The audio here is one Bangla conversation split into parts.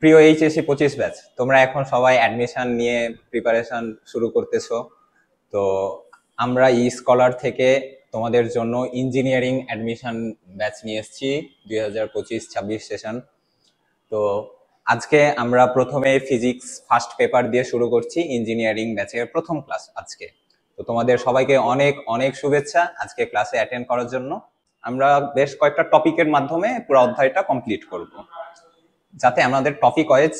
প্রিয় এইচএসসি 25 ব্যাচ, তোমরা এখন সবাই অ্যাডমিশন নিয়ে প্রিপারেশন শুরু করতেছো। তো আমরা ই স্কলার থেকে তোমাদের জন্য ইঞ্জিনিয়ারিং অ্যাডমিশন ব্যাচ নিয়ে এসেছি 2025-26 সেশন। তো আজকে আমরা প্রথমে ফিজিক্স ফার্স্ট পেপার দিয়ে শুরু করছি ইঞ্জিনিয়ারিং ব্যাচের প্রথম ক্লাস আজকে। তো তোমাদের সবাইকে অনেক অনেক শুভেচ্ছা আজকে ক্লাসে অ্যাটেন্ড করার জন্য। আমরা বেশ কয়েকটা টপিকের মাধ্যমে পুরো অধ্যায়টা কমপ্লিট করব, যাতে আমাদের টপিক ওয়াইজ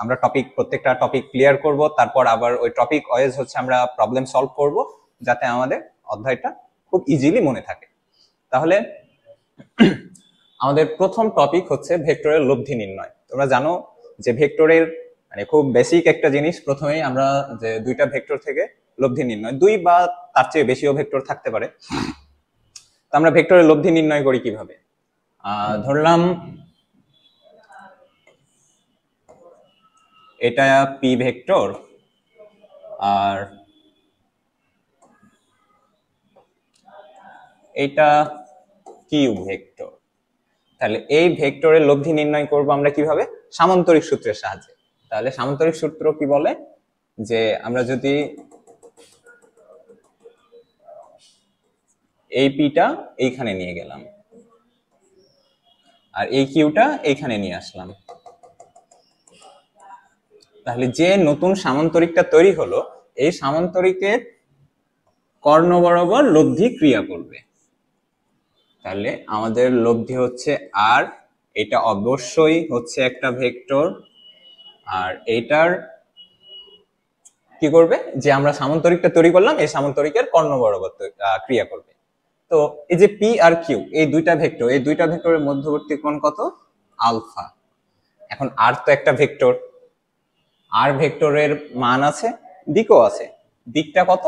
আমরা প্রত্যেকটা টপিক ক্লিয়ার করব, তারপর আবার ওই টপিক ওয়াইজ হচ্ছে আমরা প্রবলেম সলভ করব, যাতে আমাদের অধ্যায়টা খুব ইজিলি মনে থাকে। তাহলে আমাদের প্রথম টপিক হচ্ছে ভেক্টরের লব্ধি নির্ণয়। তোমরা জানো যে ভেক্টরের মানে খুব বেসিক একটা জিনিস, প্রথমেই আমরা যে দুইটা ভেক্টর থেকে লব্ধি নির্ণয়, দুই বা তার চেয়ে বেশিও ভেক্টর থাকতে পারে। তো আমরা ভেক্টরের লব্ধি নির্ণয় করি কিভাবে? ধরলাম এটা পি ভেক্টর আর এটা কিউ ভেক্টর। তাহলে এই ভেক্টরের লব্ধি নির্ণয় করব আমরা কিভাবে? সামান্তরিক সূত্রের সাহায্যে। তাহলে সামান্তরিক সূত্র কি বলে? যে আমরা যদি এই পিটা এইখানে নিয়ে গেলাম আর এই কিউটা এইখানে নিয়ে আসলাম, তাহলে যে নতুন সামান্তরিকটা তৈরি হলো এই সামান্তরিকের কর্ণ বরাবর লব্ধি ক্রিয়া করবে। তাহলে আমাদের লব্ধি হচ্ছে আর, এটা অবশ্যই হচ্ছে একটা ভেক্টর, আর এইটার কি করবে? যে আমরা সামান্তরিকটা তৈরি করলাম এই সামান্তরিকের কর্ণ বরাবর ক্রিয়া করবে। তো এই যে পি আর কিউ এই দুইটা ভেক্টর, এই দুইটা ভেক্টরের মধ্যবর্তী কোণ কত? আলফা। এখন আর তো একটা ভেক্টর, আর ভেক্টরের মান আছে, দিকও আছে। দিকটা কত?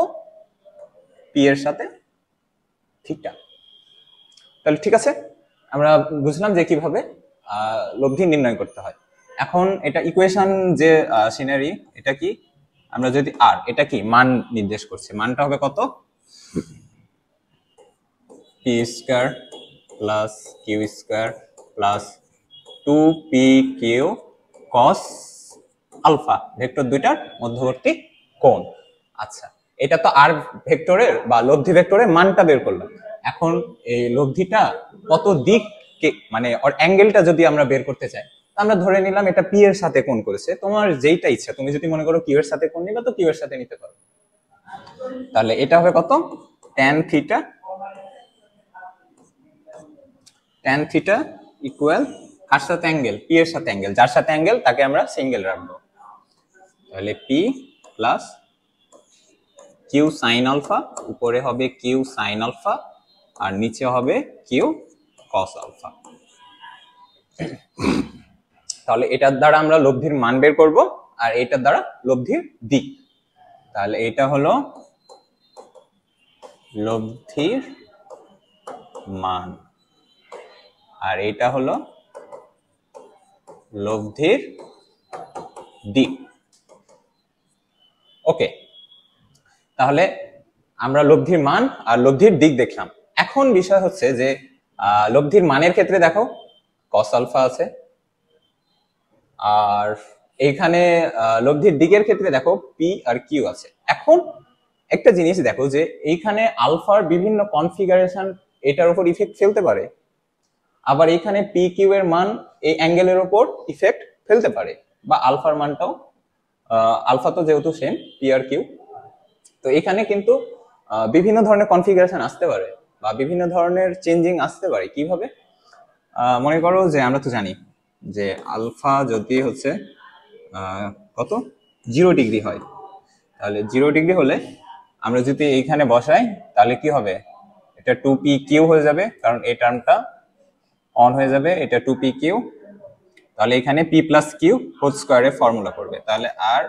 পি এর সাথে থিটা। তাহলে ঠিক আছে, আমরা বুঝলাম যে কিভাবে লব্ধি নির্ণয় করতে হয়। এখন এটা ইকুয়েশন যে সিনারি, এটা কি? আমরা যদি আর, এটা কি মান নির্দেশ করছে, মানটা হবে কত? P square plus Q square plus 2pq cos alpha, vector দুইটার মধ্যবর্তী কোণ। আচ্ছা, এটা তো আর ভেক্টরের বা লব্ধি ভেক্টরের মানটা বের করলাম। এখন এই লব্ধিটা কত দিক মানে ওর অ্যাঙ্গেলটা যদি আমরা বের করতে চাই, আমরা ধরে নিলাম এটা পি এর সাথে কোণ করেছে। তোমার যেইটা ইচ্ছা, তুমি যদি মনে করো কিউ এর সাথে কোণ নিবে তো কিউ এর সাথে নিতে পারো। তাহলে এটা হবে কত? tan theta, tan theta equal কার সাথে অ্যাঙ্গেল? পি এর সাথে অ্যাঙ্গেল, যার সাথে অ্যাঙ্গেল তাকে আমরা সিঙ্গেল রাখবো। তাহলে P plus Q sine alpha, উপরে হবে কিউ সাইন আলফা আর নিচে হবে কিউ কস আলফা। তাহলে এটার দ্বারা আমরা লব্ধির মান বের করব আর এটার দ্বারা লব্ধির দিক। তাহলে এটা হলো লব্ধির মান আর এটা হলো লব্ধির দিক। ওকে, তাহলে আমরা লব্ধির মান আর লব্ধির দিক দেখলাম। এখন বিষয় হচ্ছে যে লব্ধির মানের ক্ষেত্রে দেখো কস আলফা আছে, আর এইখানে লব্ধির দিকের ক্ষেত্রে দেখো পি আর কিউ আছে। এখন একটা জিনিস দেখো যে এইখানে আলফার বিভিন্ন কনফিগারেশন এটার উপর ইফেক্ট ফেলতে পারে, আবার এইখানে পি কিউ এর মান এই অ্যাঙ্গেলের উপর ইফেক্ট ফেলতে পারে, বা আলফার মানটাও, আলফা তো যেহেতু সেম পি আর কিউ, তো এখানে কিন্তু বিভিন্ন ধরনের কনফিগারেশন আসতে পারে বা বিভিন্ন ধরনের চেঞ্জিং আসতে পারে। কিভাবে? মনে করো যে আমরা তো জানি যে আলফা যদি হচ্ছে কত 0 ডিগ্রি হয়, তাহলে 0 ডিগ্রি হলে আমরা যদি এইখানে বসাই তাহলে কি হবে? এটা 2pq হয়ে যাবে, কারণ এই টার্মটা অন হয়ে যাবে, এটা 2pq। তাহলে এখানে p প্লাস কিউ হোল স্কয়ারে ফর্মুলা করবে, তাহলে r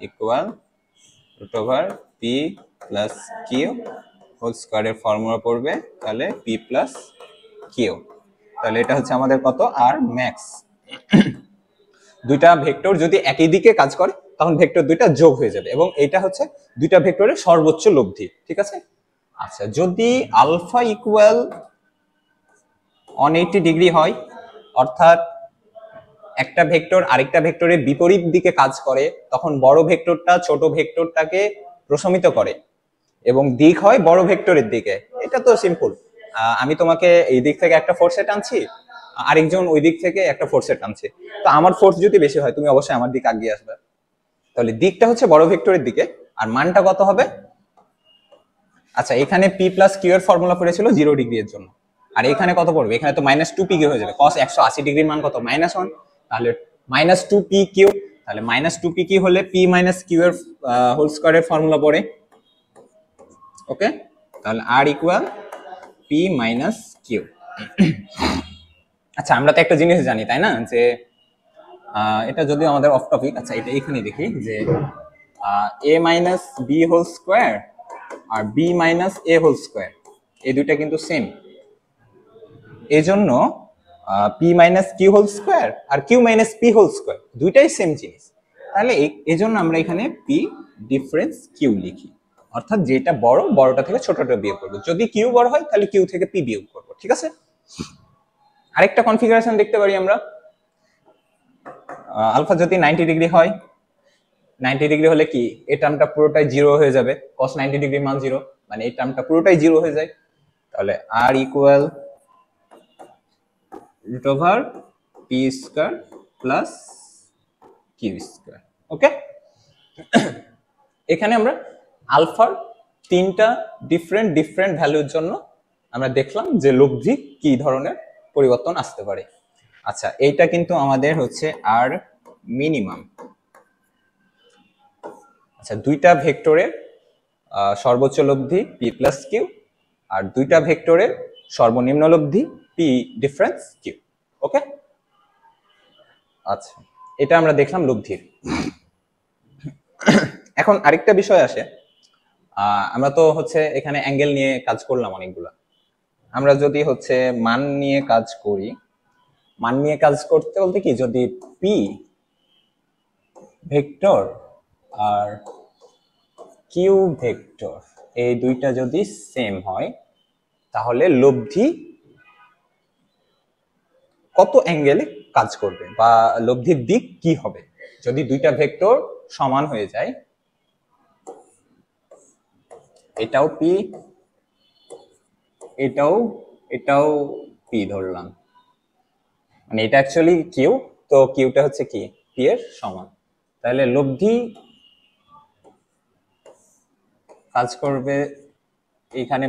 equal root over p plus q whole স্কয়ারের ফর্মুলা পড়বে, তাহলে p প্লাস কিউ। তাহলে এটা হচ্ছে আমাদের কত? আর ম্যাক্স। দুইটা ভেক্টর যদি একই দিকে কাজ করে তখন ভেক্টর দুইটা যোগ হয়ে যাবে, এবং এটা হচ্ছে দুইটা ভেক্টরের সর্বোচ্চ লব্ধি। ঠিক আছে? আচ্ছা, যদি আলফা ইকুয়াল 180 ডিগ্রি হয়, অর্থাৎ একটা ভেক্টর আরেকটা ভেক্টরের বিপরীত দিকে কাজ করে, তখন বড় ভেক্টরটা ছোট ভেক্টরটাকে প্রশমিত করে এবং দিক হয় বড় ভেক্টরের দিকে। এটা তো সিম্পল। আমি তোমাকে এই দিক থেকে একটা ফোর্সে টানছি, আরেকজন ওই দিক থেকে একটা ফোর্সে টানছে, তো আমার ফোর্স যদি বেশি হয় তুমি অবশ্যই আমার দিকে আগিয়ে আসবে। তাহলে দিকটা হচ্ছে বড় ভেক্টরের দিকে, আর মানটা কত হবে? আচ্ছা, এখানে পি প্লাস কিউ এর ফর্মুলা পড়েছিল 0 ডিগ্রি এর জন্য, আর এখানে কত পড়বে? এখানে তো -2 পি কিউ হয়ে যাবে। cos 180 ডিগ্রির মান কত? -1, তাহলে -2 পি কিউ। তাহলে -2 পি কিউ হলে পি মাইনাস কিউ এর হোল স্কয়ারের ফর্মুলা পড়ে। ওকে, তাহলে R equal P minus Q. আচ্ছা, আমরা তো একটা জিনিস জানি তাই না, যে এটা যদিও আমাদের অফ টপিক। আচ্ছা, এটা এখানে দেখি যে a minus b whole square আর b minus a whole square, এই দুইটা কিন্তু সেম। এই জন্য p minus q whole square আর q minus p whole square দুইটাই সেম জিনিস। তাহলে এই জন্য আমরা এখানে পি ডিফারেন্স কিউ লিখি, অর্থাৎ যেটা বড়, বড়টা থেকে ছোটটা বিয়োগ করবো। যদি কিউ বড় হয় তাহলে কিউ থেকে পি বিয়োগ করবো। ঠিক আছে, আরেকটা কনফিগারেশন দেখতে পারি আমরা। আলফা যদি 90 ডিগ্রি হয়, 90 ডিগ্রি হলে কি এই টার্মটা পুরোটাই 0 হয়ে যাবে। cos 90 ডিগ্রি মান 0, মানে এই টার্মটা পুরোটাই 0 হয়ে যায়। তাহলে r equal root over p square plus Q square. Okay, এখানে আমরা আলফার তিনটা ডিফারেন্ট ভ্যালুর জন্য আমরা দেখলাম যে লব্ধি কি ধরনের পরিবর্তন আসতে পারে। আচ্ছা, এইটা কিন্তু আমাদের হচ্ছে আর মিনিমাম। আচ্ছা, দুইটা ভেক্টরের সর্বোচ্চ লব্ধি পি প্লাস কিউ, আর দুইটা ভেক্টরের সর্বনিম্ন লব্ধি পি ডিফারেন্স কিউ। ওকে, আচ্ছা, এটা আমরা দেখলাম লব্ধির। এখন আরেকটা বিষয় আসে, আমরা তো হচ্ছে এখানে অ্যাঙ্গেল নিয়ে কাজ করলাম অনেকগুলা। আমরা যদি হচ্ছে মান নিয়ে কাজ করি, মান নিয়ে কাজ করতে বলতে কি, যদি পি ভেক্টর আর কিউ ভেক্টর এই দুইটা যদি সেম হয়, তাহলে লব্ধি কত অ্যাঙ্গেলে কাজ করবে বা লব্ধির দিক কি হবে যদি দুইটা ভেক্টর সমান হয়ে যায়। এটাও পি, এটাও পি ধরলাম, মানে এটা অ্যাকচুয়ালি কিউ, তো কিউটা হচ্ছে কি পি এর সমান। তাহলে লব্ধি কাজ করবে এইখানে,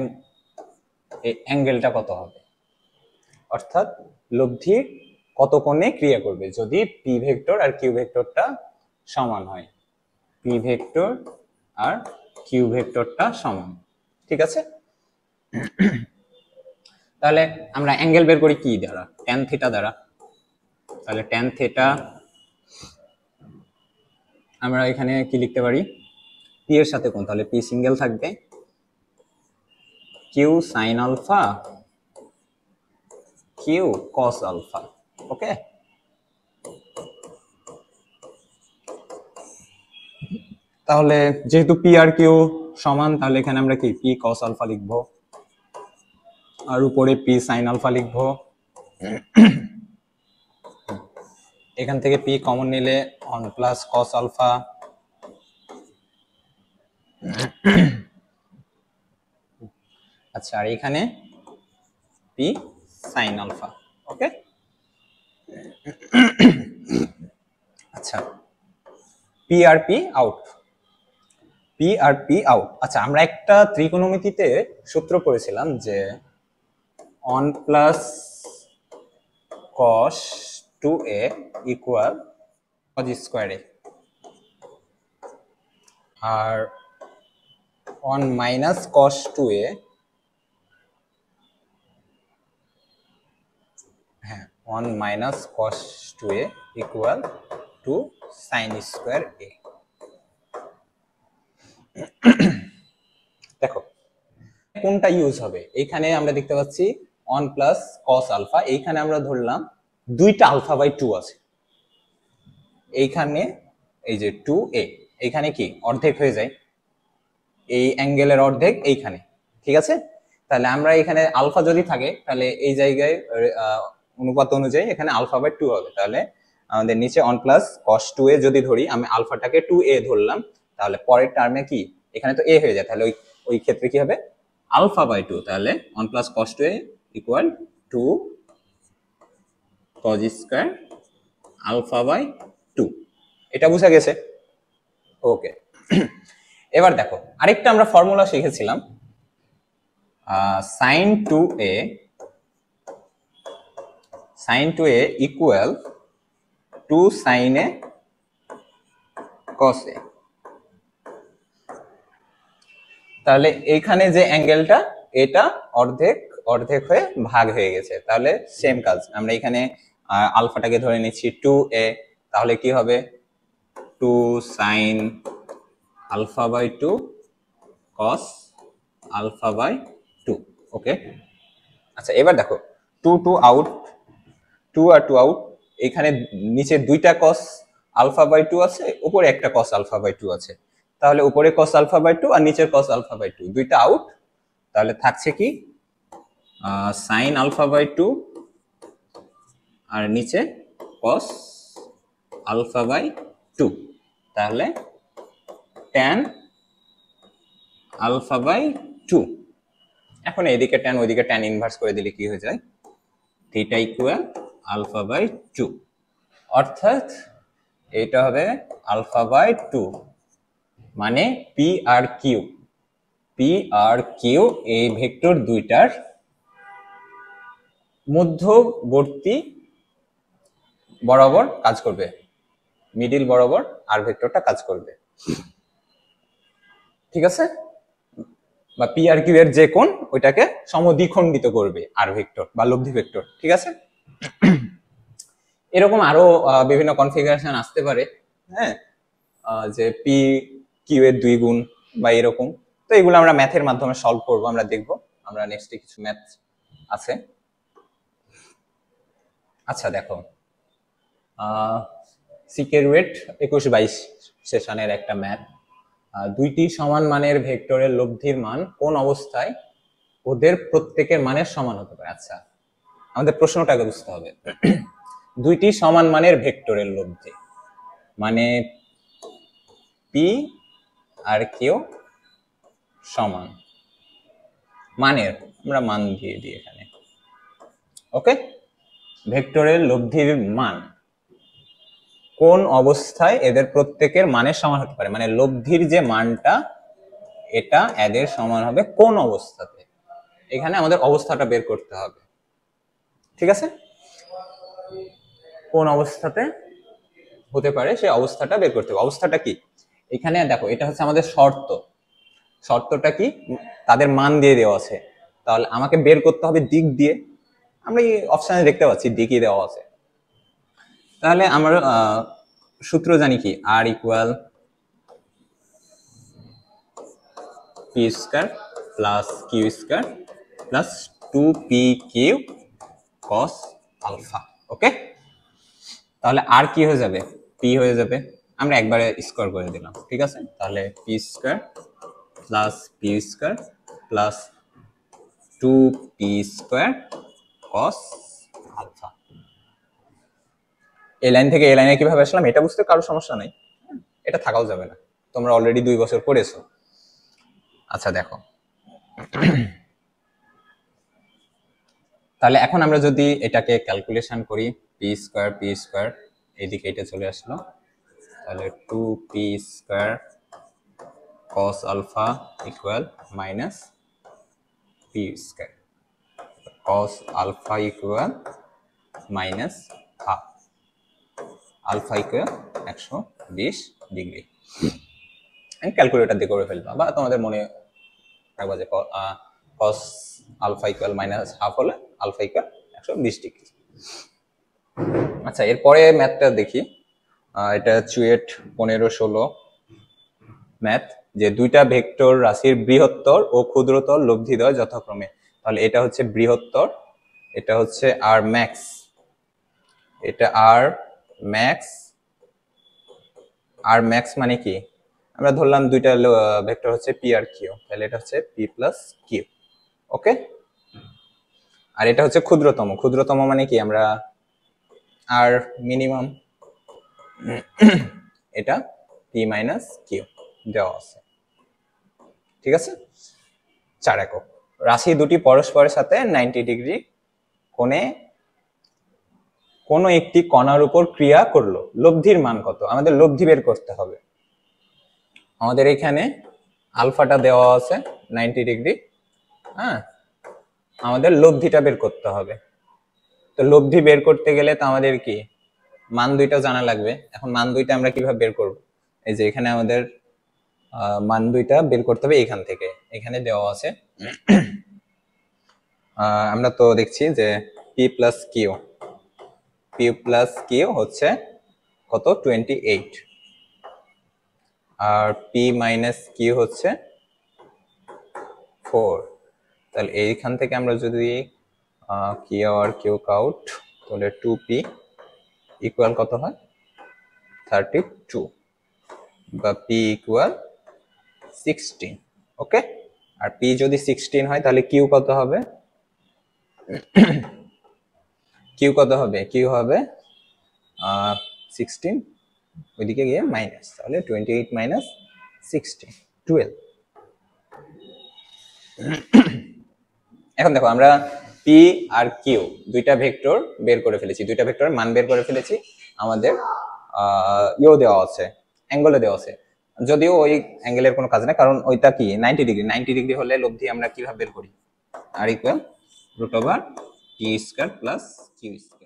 এই অ্যাঙ্গেলটা কত হবে, অর্থাৎ লব্ধি কত কোণে ক্রিয়া করবে যদি পি ভেক্টর আর কিউ ভেক্টরটা সমান হয়। পি ভেক্টর আর কিউ ভেক্টরটা সমান। ঠিক আছে, তাহলে আমরা অ্যাঙ্গেল বের করি কি দ্বারা? ট্যান থিটা দ্বারা। তাহলে ট্যান থিটা আমরা এখানে কি লিখতে পারি? পি এর সাথে কোণ, তাহলে পি সিঙ্গেল থাকবে, q sine alpha, q cos alpha. Okay, তাহলে যেহেতু পি আর কিউ সমান, তাহলে এখানে আমরা কি পি কস আলফা লিখবো, আর উপরে পি সাইন আলফা লিখবো। এখান থেকে পি কমন নিলে 1 প্লাস কস আলফা, আচ্ছা, আর এখানে পি সাইন আলফা। ওকে, আচ্ছা, পি আর পি আউট, পি আর পি আউট। আচ্ছা, আমরা একটা ত্রিকোণমিতিতে সূত্র পড়েছিলাম যে 1 plus cos 2a equal cos square a, আর 1 মাইনাস cos 2a, হ্যাঁ, 1 minus cos 2a equal to sin square a। দেখো কোনটা ইউজ হবে, এইখানে আমরা দেখতে পাচ্ছি 1 প্লাস cos আলফা, এইখানে আমরা ধরলাম দুইটা আলফা বাই 2 আছে, এইখানে এই যে 2a, এইখানে কি অর্ধেক হয়ে যায়, এই অ্যাঙ্গেলের অর্ধেক এইখানে। ঠিক আছে, তাহলে আমরা এখানে আলফা যদি থাকে তাহলে এই জায়গায় অনুপাত অনুযায়ী এখানে আলফা বাই 2 হবে। তাহলে আমাদের নিচে 1 প্লাস cos 2a যদি ধরি, আমি আলফাটাকে 2a ধরলাম, তাহলে পরের টার্মে কি এখানে তো a হয়ে যায়, তাহলে ওই ক্ষেত্রে কি হবে আলফা বাই 2, তাহলে 1 plus cos 2a equal 2 cos square alpha by 2। এটা বোঝা গেছে? ওকে। এবার দেখো আরেকটা আমরা ফর্মুলা শিখেছিলাম, sin 2a equal 2 sin a cos a। তাহলে এইখানে যে অ্যাঙ্গেলটা এটা অর্ধেক অর্ধেক হয়ে ভাগ হয়ে গেছে, তাহলে সেম কাজ, আমরা এখানে আলফাটাকে ধরে নিচ্ছি 2a, তাহলে কি হবে 2 sin alpha by 2 cos alpha by 2। Okay, আচ্ছা এবার দেখো 2 আউট, 2 আর 2 আউট, এখানে নিচে দুইটা cos আলফা বাই 2 আছে, উপরে একটা cos আলফা বাই 2 আছে, তাহলে উপরে cos আলফা বাই 2 আর নিচের cos আলফা বাই 2 দুইটা আউট, তাহলে থাকছে কি sin আলফা বাই 2 আর নিচে cos আলফা বাই 2, তাহলে tan আলফা বাই 2। এখন এইদিকে tan ওইদিকে tan ইনভার্স করে দিলে কি হয়ে যায়, থিটা ইকুয়াল আলফা বাই 2, অর্থাৎ এটা হবে আলফা বাই 2, মানে পি আর কিউ এই ভেক্টর দুইটার মধ্যবর্তী বরাবর কাজ করবে, মিডিল বরাবর আর ভেক্টরটা কাজ করবে, ঠিক আছে? বা পি আর কিউ এর যে কোণ ওইটাকে সমদ্বিখণ্ডিত করবে আর ভেক্টর বা লব্ধি ভেক্টর, ঠিক আছে? এরকম আরো বিভিন্ন কনফিগারেশন আসতে পারে, হ্যাঁ, যে পি কিউ এর 2 গুণ বা এরকম, তো এগুলো আমরা ম্যাথের মাধ্যমে সলভ করব, আমরা দেখব, আমরা নেক্সটে কিছু ম্যাথ আছে। আচ্ছা দেখো সিকেরুয়েট 21-22 সেশনের একটা ম্যাথ, দুইটি সমান মানের ভেক্টরের লব্ধির মান কোন অবস্থায় ওদের প্রত্যেকের মানের সমান হতে পারে। আচ্ছা আমাদের প্রশ্নটাকে বুঝতে হবে, দুইটি সমান মানের ভেক্টরের লব্ধি মানে পি আর কিউ সমান মানের, আমরা মান দিয়ে দিই এখানে, ওকে? ভেক্টরের লব্ধির মান কোন অবস্থায় এদের প্রত্যেকের মানের সমান হতে পারে, মানে লব্ধির যে মানটা এটা এদের সমান হবে কোন অবস্থাতে, এখানে আমাদের অবস্থাটা বের করতে হবে, ঠিক আছে? কোন অবস্থাতে হতে পারে সেই অবস্থাটা বের করতে হবে। অবস্থাটা কি, এখানে দেখো এটা হচ্ছে আমাদের শর্ত, শর্তটা কি, তাদের মান দিয়ে দেওয়া আছে, তাহলে আমাকে বের করতে হবে দিক দিয়ে, আমরা এই অপশনে দেখতে পাচ্ছি দিকই দেওয়া আছে, তাহলে আমরা সূত্র জানি কি, r equal p square plus Q square plus 2pq cos alpha. Okay, তাহলে আর কি হয়ে যাবে, পি হয়ে যাবে, আমরা একবারে স্কয়ার করে দিলাম, ঠিক আছে? তাহলে P square plus P square plus 2p square cos alpha. এই লাইন থেকে এই লাইনে কিভাবে আসলাম এটা বুঝতে কারো সমস্যা নাই, এটা থাকাও যাবে না, তোমরা অলরেডি 2 বছর পড়েছো। আচ্ছা দেখো তাহলে এখন আমরা যদি এটাকে ক্যালকুলেশন করি, পি স্কয়ার এইদিকে এটা চলে আসলো, তাহলে 2p square cos alpha equal minus p square cos alpha equal minus half, alpha equal 120 degree. Calculator দিয়ে করে ফেলবা, বা তোমাদের মনে রাখবা যে cos alpha equal minus half হলে আলফা ইকুয়াল 120 ডিগ্রি। আচ্ছা এরপরে ম্যাথটা দেখি, এটা চুয়েট 15-16 ম্যাথ, যে দুইটা ভেক্টর রাশির বৃহত্তর ও ক্ষুদ্রতর লব্ধিদ্বয় যথাক্রমে, তাহলে এটা হচ্ছে বৃহত্তর, এটা হচ্ছে আর ম্যাক্স, এটা আর ম্যাক্স মানে কি, আমরা ধরলাম দুইটা ভেক্টর হচ্ছে পি আর কিউ, তাহলে এটা হচ্ছে পি প্লাস কিউ, ওকে? আর এটা হচ্ছে ক্ষুদ্রতম মানে কি, আমরা আর মিনিমাম এটা পি মাইনাস কিউ দেওয়া আছে, ঠিক আছে। 4 একক। রাশি দুটি পরস্পরের সাথে 90 ডিগ্রি কোণে কোনো একটি কণার উপর ক্রিয়া করলো, লব্ধির মান কত? আমাদের লব্ধি বের করতে হবে। আমাদের এখানে আলফাটা দেওয়া আছে 90 ডিগ্রি, হ্যাঁ, আমাদের লব্ধিটা বের করতে হবে। তো লব্ধি বের করতে গেলে তো আমাদের কি মান দুইটা জানা লাগবে। এখন মান দুইটা আমরা কিভাবে বের করব? এই যে এখানে আমাদের মান দুইটা বের করতে হবে এখান থেকে, এখানে দেওয়া আছে। আমরা তো দেখছি যে পি প্লাস কিউ হচ্ছে কত? 28, আর পি মাইনাস কিউ হচ্ছে 4। তাহলে এইখান থেকে আমরা যদি কিউ আর কিউ আউট, তাহলে 2p ইকুয়াল কত হয়? 32, বা পি ইকুয়াল 16। ওকে, আর পি যদি 16 হয় তাহলে কিউ কত হবে? কিউ হবে 16, ওইদিকে গিয়ে মাইনাস, তাহলে 28 মাইনাস 16, 12। এখন দেখো আমরা পি আর কিউ দুইটা ভেক্টর বের করে ফেলেছি, দুইটা ভেক্টরের মান বের করে ফেলেছি। আমাদের ইও দেওয়া আছে, অ্যাঙ্গেলে দেওয়া আছে, যদিও ওই অ্যাঙ্গেলের কোনো কাজ নেই, কারণ ওইটা কি 90 ডিগ্রি। 90 ডিগ্রি হলে লব্ধি আমরা কিভাবে বের করি? আর ইকুয়াল √t² + q²।